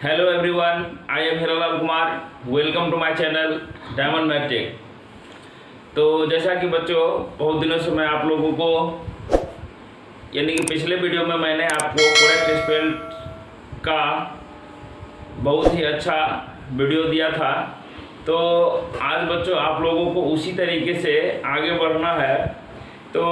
Hello everyone, I am Hiralal Kumar. Welcome to my channel Diamond Mathtech. तो जैसा कि बच्चों, बहुत दिनों से मैं आप लोगों को यानी कि पिछले वीडियो में मैंने आपको करेक्ट स्पेल का बहुत ही अच्छा वीडियो दिया था। तो आज बच्चों आप लोगों को उसी तरीके से आगे बढ़ना है। तो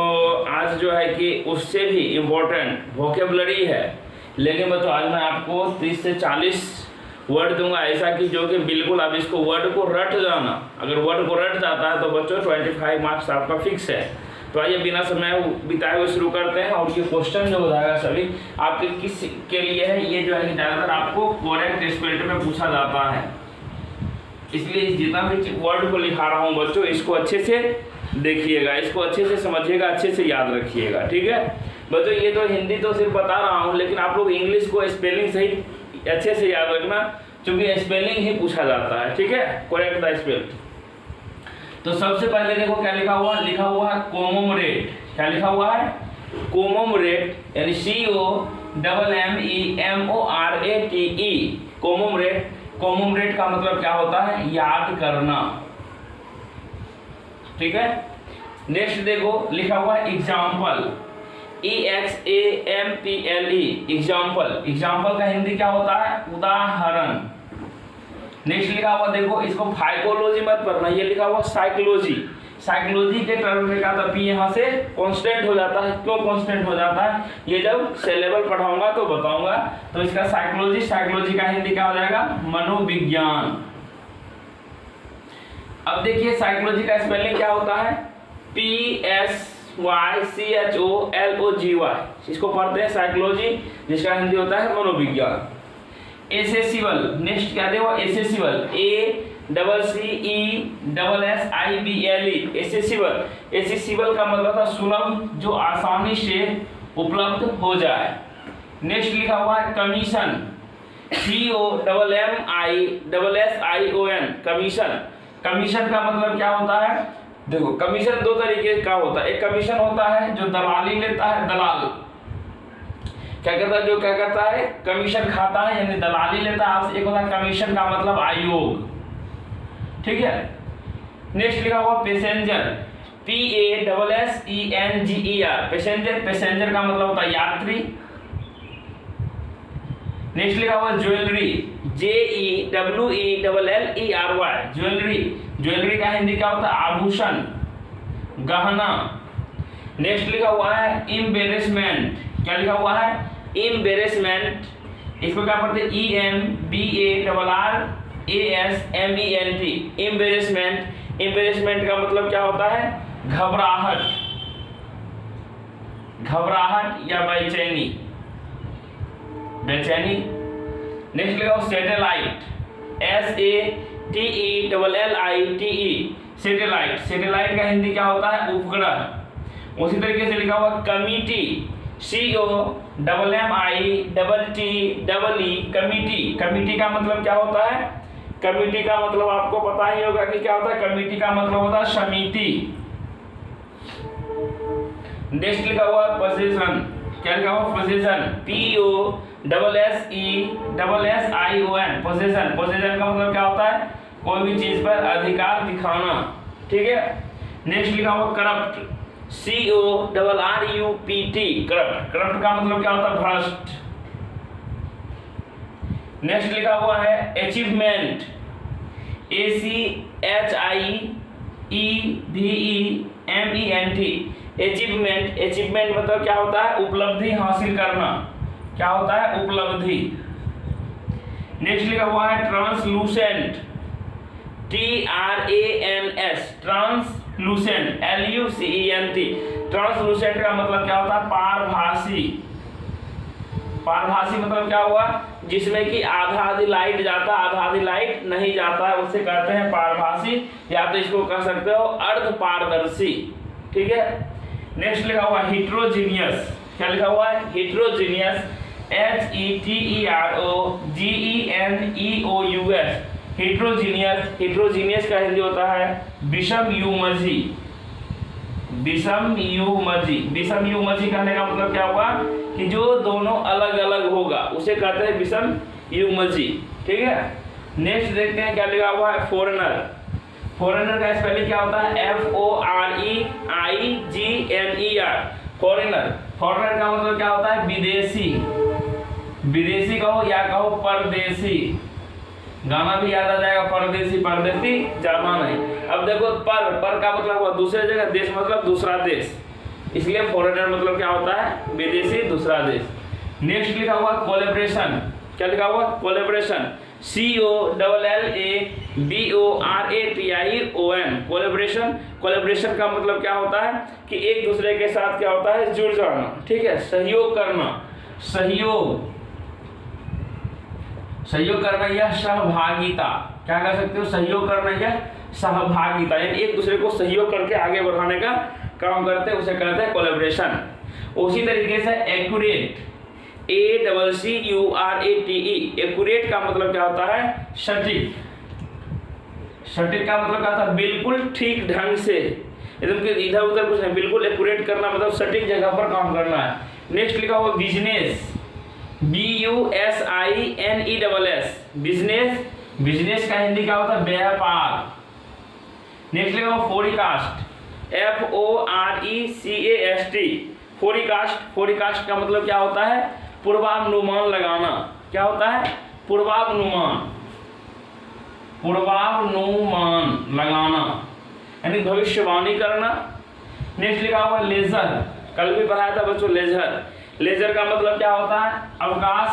आज जो है कि उससे भी इम्पोर्टेंट वोकेबलरी है, लेकिन बच्चों आज मैं आपको 30 से 40 वर्ड दूंगा ऐसा कि जो कि बिल्कुल आप इसको वर्ड को रट जाना। अगर वर्ड को रट जाता है तो बच्चों 25 मार्क्स आपका फिक्स है। तो आइए बिना समय बिताए हुए शुरू करते हैं। और ये क्वेश्चन जो हो जाएगा सभी आपके किस के लिए है, ये जो है कि ज़्यादातर आपको करेक्ट स्पेल्ड में पूछा जाता है। इसलिए जितना भी वर्ड को लिखा रहा हूँ बच्चों, इसको अच्छे से देखिएगा, इसको अच्छे से समझिएगा, अच्छे से याद रखिएगा, ठीक है बच्चों। ये तो हिंदी तो सिर्फ बता रहा हूँ, लेकिन आप लोग इंग्लिश को स्पेलिंग सही अच्छे से याद रखना, क्योंकि स्पेलिंग ही पूछा जाता है, ठीक है। Correct the spell. तो सबसे पहले देखो क्या लिखा हुआ है कोमोमोरेट। क्या लिखा हुआ है? कोमोमोरेट, यानी COMMEMORATE। कोमोमोरेट। कोमोमोरेट का मतलब क्या होता है? याद करना, ठीक है। नेक्स्ट देखो लिखा हुआ है एग्जाम्पल, EXAMPLE, एग्जाम्पल। एग्जाम्पल का हिंदी क्या होता है? उदाहरण। नेक्स्ट लिखा हुआ देखो, इसको फाइकोलॉजी मत पढ़ना, ये लिखा हुआ साइकोलॉजी। साइकोलॉजी के टर्म में का तभी यहाँ से कांस्टेंट हो जाता है। क्यों कांस्टेंट हो जाता है ये जब सिलेबल पढ़ाऊंगा तो बताऊंगा। तो इसका साइकोलॉजी, साइकोलॉजी का हिंदी क्या हो जाएगा? मनोविज्ञान। अब देखिए साइकोलॉजी का स्पेलिंग क्या होता है? PSYCHOLOGY। इसको पढ़ते हैं साइकोलॉजी, जिसका हिंदी होता है मनोविज्ञान। एसेसिबल, नेक्स्ट क्या देखो एसेसिबल, ACCESSIBLE, एसेसिबल। एसेसिबल का मतलब था सुलभ, जो आसानी से उपलब्ध हो जाए। नेक्स्ट लिखा हुआ है कमीशन, COMMISSION, कमीशन। कमीशन का मतलब क्या होता है? देखो कमीशन दो तरीके का होता है। एक कमीशन होता है जो दलाली लेता है, दलाल क्या करता है? जो क्या करता है? कमीशन खाता है, यानी दलाली लेता है आपसे। एक होता है कमीशन का मतलब आयोग, ठीक है। नेक्स्ट लिखा हुआ पैसेंजर, PASSENGER, पैसेंजर। पैसेंजर का मतलब होता है यात्री। नेक्स्ट लिखा हुआ ज्वेलरी, JEWELLERY, ज्वेलरी। ज्वेलरी का हिंदी क्या होता है? आभूषण, गहना। नेक्स्ट लिखा हुआ है एम्बेरेसमेंट। क्या लिखा हुआ है? एम्बेरेसमेंट। इसको क्या पढ़ते हैं? EMBARRASMENT, एम्बेरेसमेंट। एम्बेरेसमेंट का मतलब क्या होता है? घबराहट, घबराहट या बेचैनी, बेचैनी। नेक्स्ट लिखा हुआ सैटेलाइट, SATELLITE, सैटेलाइट। सैटेलाइट का हिंदी क्या होता है? उपग्रह। उसी तरीके से लिखा हुआ कमिटी, COMMITTEE, कमिटी। कमिटी का मतलब क्या होता है? कमिटी का मतलब आपको पता ही होगा कि क्या होता है? कमिटी का मतलब होता है समिति। नेक्स्ट लिखा हुआ पोजीशन। क्या लिखा हुआ? Position, POSSESSION, position. पोजीशन का मतलब क्या होता है? कोई भी चीज पर अधिकार दिखाना, ठीक है। नेक्स्ट लिखा हुआ करप्ट, CORRUPT, करप्ट। करप्ट का मतलब क्या होता है? भ्रष्ट। नेक्स्ट लिखा हुआ है अचीवमेंट, ACHIEVEMENT, अचीवमेंट। अचीवमेंट मतलब क्या होता है? उपलब्धि हासिल करना। क्या होता है? उपलब्धि। नेक्स्ट लिखा हुआ है translucent, TRANS, translucent, LUCENT। Translucent का मतलब क्या होता है? पारभासी। पारभासी मतलब क्या हुआ? जिसमें कि आधा आधी लाइट जाता, आधा आधी लाइट नहीं जाता है, उससे कहते हैं पारभासी, या तो इसको कह सकते हो अर्ध पारदर्शी, ठीक है। नेक्स्ट लिखा हुआ हेटेरोजीनियस। क्या लिखा हुआ है? Heterogeneous, HETEROGENEOUS, heterogeneous. हेटेरोजीनियस का हिंदी होता है विषम युग्मजी, विषम युग्मजी। विषम युग्मजी कहने का मतलब क्या हुआ? कि जो दोनों अलग अलग होगा उसे कहते हैं विषम यूमजी, ठीक है। नेक्स्ट देखते हैं क्या लिखा हुआ है, फॉरेनर। फॉरेनर का स्पेलिंग क्या होता है, FOREIGNER, फॉरेनर। फॉरेनर का मतलब क्या होता है, विदेशी। विदेशी कहो या कहो परदेशी, गाना भी याद आ जाएगा, परदेशी परदेशी जाना नहीं। अब देखो पर का मतलब हुआ दूसरे जगह, देश मतलब दूसरा देश, इसलिए फॉरेनर मतलब क्या होता है, विदेशी, दूसरा देश। नेक्स्ट लिखा हुआ कोलैबोरेशन, क्या लिखा हुआ, कोलैबोरेशन, COLLABORATION, कोलैबोरेशन। कोलैबोरेशन का मतलब क्या होता है कि एक दूसरे के साथ क्या होता है, जुड़ जाना, ठीक है, सहयोग करना, सहयोग करना या सहभागिता, क्या कर सकते हो, सहयोग करना या सहभागिता, यानी एक दूसरे को सहयोग करके आगे बढ़ाने का काम करते हैं, उसे कहते हैं कोलैबोरेशन। उसी तरीके से एक्यूरेट, ACCURATE, एक्यूरेट का मतलब क्या होता है, सटीक। सटीक का मतलब क्या होता है, बिल्कुल ठीक ढंग से, एकदम इधर उधर कुछ नहीं, बिल्कुल एक्यूरेट करना मतलब सटीक जगह पर काम करना है। नेक्स्ट लिखा हुआ बिजनेस, BUSINESS, बिजनेस। बिजनेस का हिंदी क्या होता है, व्यापार। नेक्स्ट लिखा हुआ फोरकास्ट, FORECAST, फोरकास्ट। फोरकास्ट का मतलब क्या होता है, पूर्वानुमान लगाना, क्या होता है, पूर्वानुमान लगाना, यानी भविष्यवाणी करना। नेक्स्ट लिखा हुआ लेजर, कल भी पढ़ाया था बच्चों, लेजर। लेजर का मतलब क्या होता है, अवकाश,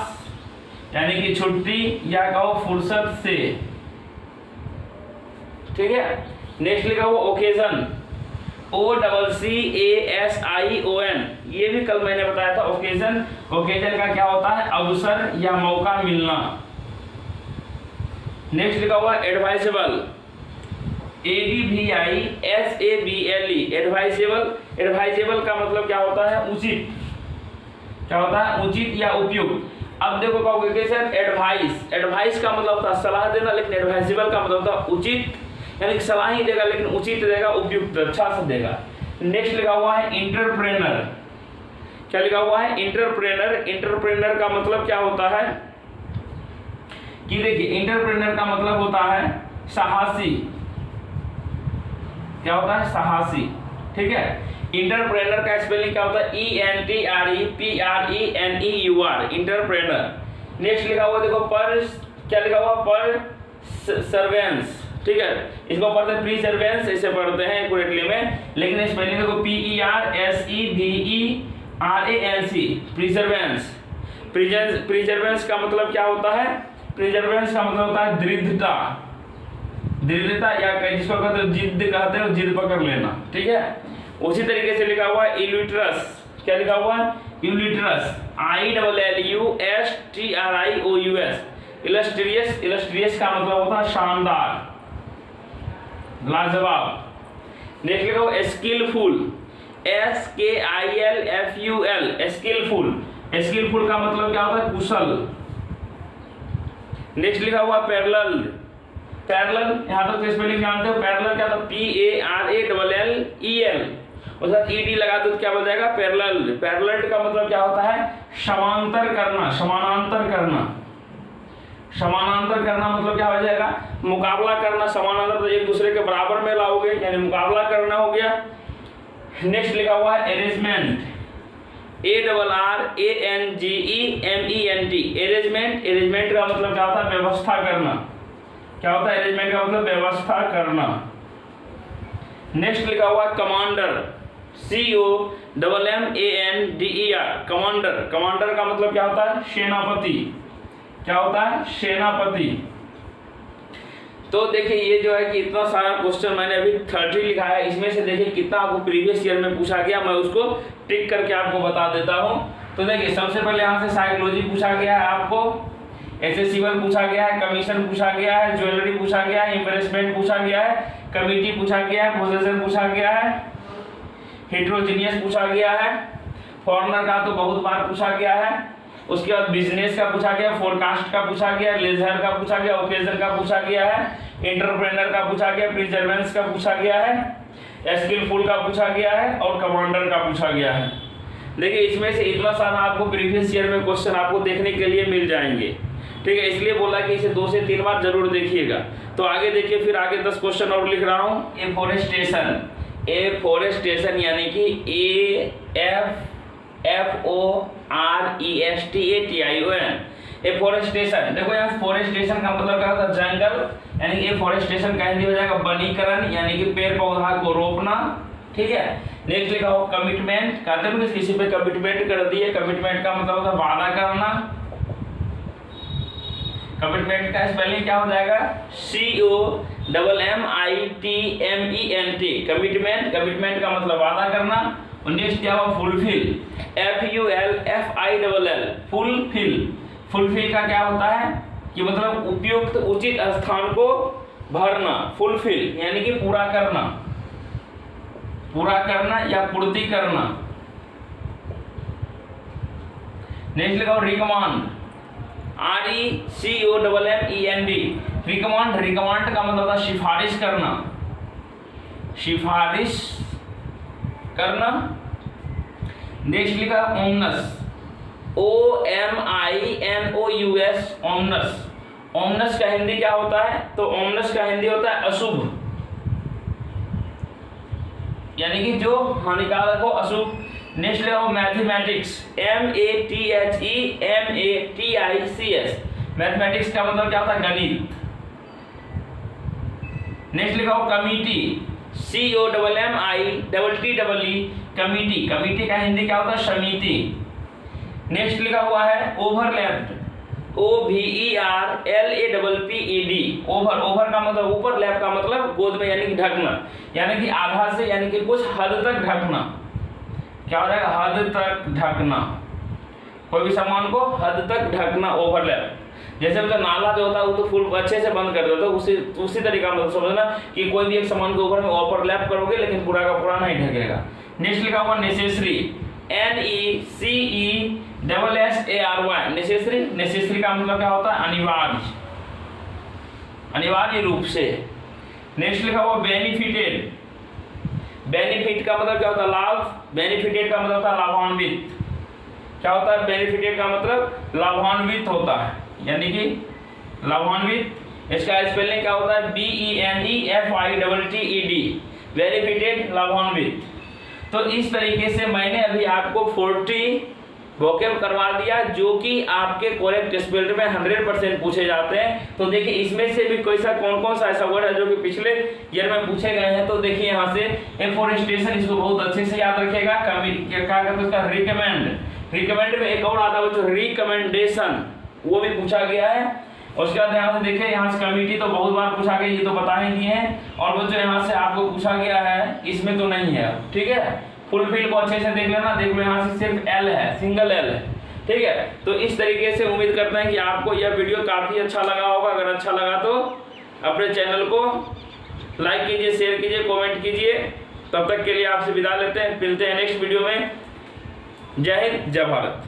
यानी कि छुट्टी या कहो फुर्सत से, ठीक है। नेक्स्ट लिखा हुआ ओकेजन, OCCASION, ये भी कल मैंने बताया था, ओकेजन। ओकेजन का क्या होता है, अवसर या मौका मिलना। नेक्स्ट लिखा हुआ एडवाइजेबल, ADVISABLE, एडवाइजेबल। एडवाइजेबल का मतलब क्या होता है, उचित, क्या होता है, उचित या उपयुक्त। अब देखो कहोगे सर एडवाइस, एडवाइस का मतलब होता है सलाह देना, लेकिन एडवाइजेबल का मतलब होता है उचित, यानी कि सलाह ही देगा लेकिन उचित देगा, उपयुक्त, अच्छा से देगा। नेक्स्ट लिखा हुआ है इंटरप्रेनर, क्या लिखा हुआ है, इंटरप्रेनर। इंटरप्रेनर का मतलब क्या होता है कि देखिए, इंटरप्रेनर का मतलब होता है साहसी, क्या होता है, साहसी, ठीक है। इंटरप्रेनर का स्पेलिंग क्या होता है, ENTREPRENEUR, इंटरप्रेनर। नेक्स्ट लिखा हुआ देखो पर, क्या लिखा हुआ, पर सर्वेंस, ठीक है, इसको पढ़ते हैं प्रीसर्वेंस, ऐसे पढ़ते हैं एक्यूरेटली में, लेकिन स्पेलिंग देखो PERSEVERANC, प्रीसर्वेंस। प्रीसर्वेंस का मतलब क्या होता है, प्रीसर्वेंस का मतलब होता है दृढ़ता, दृढ़ता या जिसको कहते हो जिद, कहते हो जिद पकड़ लेना, ठीक है। उसी तरीके से लिखा हुआ है इल्यूट्रस, क्या लिखा हुआ है, इल्यूट्रस, ILLUSTRIOUS, इलस्ट्रियस। इलस्ट्रियस का मतलब होता है शानदार, लाजवाब। नेक्स्ट लिखा हुआ स्किलफुल, SKILFUL, स्किलफुल। स्किलफुल का मतलब क्या होता है, कुशल। नेक्स्ट लिखा हुआ पैरेलल, पैरेलल, यहाँ तक स्पेलिंग जानते हो, पैरेलल क्या था, PARALLEL, और साथ ED लगा दो तो क्या बन जाएगा, पैरेलल। पैरेलल का मतलब क्या होता है, समांतर करना, समानांतर करना। समानांतर करना मतलब क्या हो जाएगा, मुकाबला करना, समानांतर तो एक दूसरे के बराबर में लाओगे, यानी मुकाबला करना हो गया। नेक्स्ट लिखा हुआ है अरेंजमेंट, ARRANGEMENT, अरेंजमेंट। अरेंजमेंट का मतलब क्या होता है, व्यवस्था करना, क्या होता है, अरेंजमेंट का मतलब व्यवस्था करना। नेक्स्ट लिखा हुआ कमांडर, COMMANDER, कमांडर। कमांडर का मतलब क्या होता है, सेनापति, क्या होता है, सेनापति। तो देखिए ये जो है कि इतना सारा क्वेश्चन मैंने अभी 30 लिखा है, इसमें से देखिए कितना आपको प्रीवियस ईयर में पूछा गया, मैं उसको टिक करके आपको बता देता हूँ। तो देखिए सबसे पहले यहाँ से साइकोलॉजी पूछा गया है आपको, SSC1 पूछा गया है, कमीशन पूछा गया है, ज्वेलरी पूछा गया है, इम्प्रेसमेंट पूछा गया है, कमिटी पूछा गया है, पोजेशन पूछा गया है, हेट्रोजीनियस पूछा गया है, फॉरेनर का तो बहुत बार पूछा गया है, उसके बाद बिजनेस का पूछा गया, फोरकास्ट का पूछा गया, लेजर का पूछा गया, ओकेजन का पूछा गया है, इंटरप्रेनर का पूछा गया, प्रिजर्वेंस का पूछा गया है, स्किलफुल का पूछा गया है और कमांडर का पूछा गया है। देखिए इसमें से इतना सारा आपको प्रीवियस ईयर में क्वेश्चन आपको देखने के लिए मिल जाएंगे। ठीक है, इसलिए बोला कि इसे 2 से 3 बार जरूर देखिएगा। तो आगे देखिए, फिर आगे 10 क्वेश्चन और लिख रहा हूँ। एफोरेस्टेशन यानी कि AFORESTATION। एफोरेस्टेशन, देखो यहाँ फोरेस्टेशन का मतलब क्या होता है? जंगल, यानी कि एफोरेस्टेशन का हिंदी हो जाएगा वनीकरण, यानी कि पेड़ पौधा को रोपना। ठीक है, नेक्स्ट लिखा हो कमिटमेंट, कहते हैं किसी पे कमिटमेंट कर दिए। कमिटमेंट का मतलब होता है वादा करना। कमिटमेंट का स्पेलिंग क्या हो जाएगा? COMMITMENT, commitment. कमिटमेंट का मतलब वादा करना। और नेक्स्ट क्या हो फुलफिल, FULFILL, फुलफिल। फुलफिल का क्या होता है कि मतलब उपयुक्त उचित स्थान को भरना। फुलफिल यानी कि पूरा करना, पूरा करना या पूर्ति करना। नेक्स्ट लिखा हो रिकमांड, RECOMMEND, रिकमांड। रिकमांड का मतलब होता है सिफारिश करना, सिफारिश करना। नेक्स्ट लिखा ओमनस, OMINOUS, ओमनस। ओमनस का हिंदी क्या होता है? तो ओमनस का हिंदी होता है अशुभ, यानी कि जो हानिकारक हो, अशुभ। नेक्स्ट लिखा हो मैथमेटिक्स, MATHEMATICS, मैथमेटिक्स का मतलब क्या होता है? गणित। नेक्स्ट लिखा हो कमिटी, COMMITTEE, कमिटी। कमिटी का हिंदी क्या होता है? समिति। नेक्स्ट लिखा हुआ है ओवरलैप्ड, OVERLAPPED, ओवर। ओवर का मतलब ऊपर, लैप का मतलब गोद में, यानी कि ढकना, यानी कि आधा से, यानी कि कुछ हद तक ढकना। क्या हो जाएगा? हद तक ढकना, कोई भी सामान को हद तक ढकना, ओवरलैप। जैसे मतलब नाला जो होता है वो तो फुल अच्छे से बंद कर देता है, उसी तरीका मतलब समझना कि कोई भी एक सामान के ऊपर में ओवरलैप करोगे लेकिन पूरा का पूरा नहीं ढकेगा। नेक्स्ट लिखा हुआ नेसेसरी, NECESSARY, नेसेसरी। नेसेसरी का मतलब क्या होता है? अनिवार्य, अनिवार्य रूप से। नेक्स्ट लिखा हुआ बेनिफिटेड, बेनिफिट का मतलब क्या होता है? लाभ। बेनिफिटेड का मतलब होता है लाभान्वित। क्या होता है? बेनिफिटेड का मतलब लाभान्वित होता है, यानी कि लाभान्वित। इसका स्पेलिंग क्या होता है? BENEFITTED, बेनिफिटेड, लाभान्वित। तो इस तरीके से मैंने अभी आपको 40 वोकैब करवा दिया, जो कि आपके करेक्ट स्पेल्ड में 100% पूछे जाते हैं। तो देखिए इसमें से भी कोई सा कौन कौन सा ऐसा वर्ड है जो कि पिछले ईयर में पूछे गए हैं। तो देखिए यहाँ से एफोरेस्टेशन, इसको बहुत अच्छे से याद रखिएगा। क्या कहते हैं उसका? रिकमेंड। रिकमेंड में एक और आता है बच्चों रिकमेंडेशन, वो भी पूछा गया है। उसके बाद यहाँ से देखिए, यहाँ से कमिटी तो बहुत बार पूछा गया, ये तो बता ही दिए हैं। और बच्चों यहाँ से आपको पूछा गया है, इसमें तो नहीं है, ठीक है। फुलफिल को अच्छे से देख लेना, देख लो यहाँ से सिर्फ L है, सिंगल L है, ठीक है। तो इस तरीके से उम्मीद करते हैं कि आपको यह वीडियो काफ़ी अच्छा लगा होगा। अगर अच्छा लगा तो अपने चैनल को लाइक कीजिए, शेयर कीजिए, कमेंट कीजिए। तब तक के लिए आपसे विदा लेते हैं, मिलते हैं नेक्स्ट वीडियो में। जय हिंद, जय भारत।